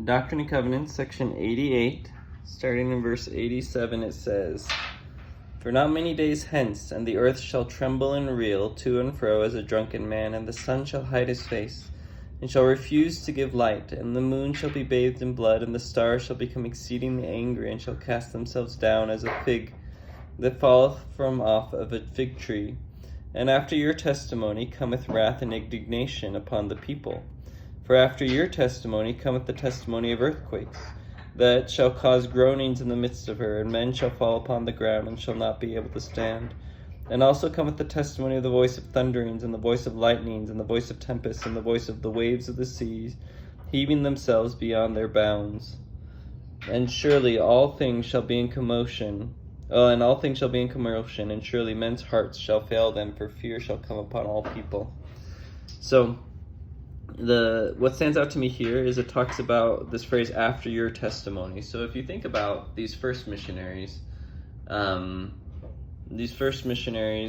Doctrine and Covenants, section 88, starting in verse 87, it says, "For not many days hence, and the earth shall tremble and reel to and fro as a drunken man, and the sun shall hide his face, and shall refuse to give light, and the moon shall be bathed in blood, and the stars shall become exceedingly angry, and shall cast themselves down as a fig that falleth from off of a fig tree. And after your testimony cometh wrath and indignation upon the people. For after your testimony cometh the testimony of earthquakes, that shall cause groanings in the midst of her, and men shall fall upon the ground, and shall not be able to stand. And also cometh the testimony of the voice of thunderings, and the voice of lightnings, and the voice of tempests, and the voice of the waves of the seas, heaving themselves beyond their bounds. And surely all things shall be in commotion, and surely men's hearts shall fail them, for fear shall come upon all people." So, what stands out to me here is it talks about this phrase, "after your testimony." So if you think about these first missionaries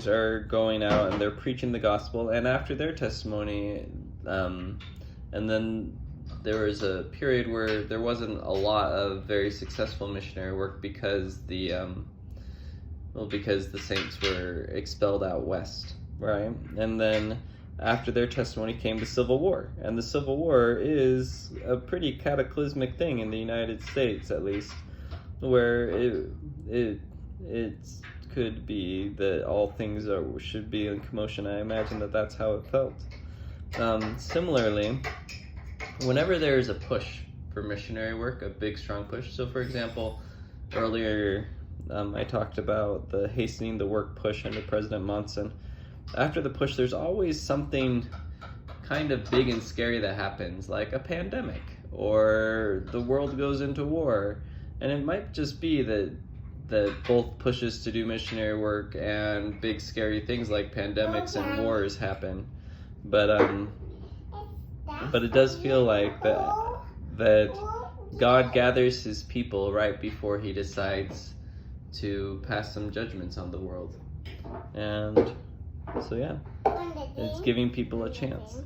are going out and they're preaching the gospel, and after their testimony, and then there was a period where there wasn't a lot of very successful missionary work because the saints were expelled out west, right? And then after their testimony came the Civil War. And the Civil War is a pretty cataclysmic thing in the United States, at least, where it could be that all things should be in commotion. I imagine that's how it felt. Similarly, whenever there's a push for missionary work, a big, strong push. So, for example, earlier I talked about the hastening the work push under President Monson. After the push, there's always something kind of big and scary that happens, like a pandemic, or the world goes into war. And it might just be that both pushes to do missionary work and big scary things like pandemics and wars happen. But it does feel like that God gathers his people right before he decides to pass some judgments on the world. And so yeah, it's giving people a chance.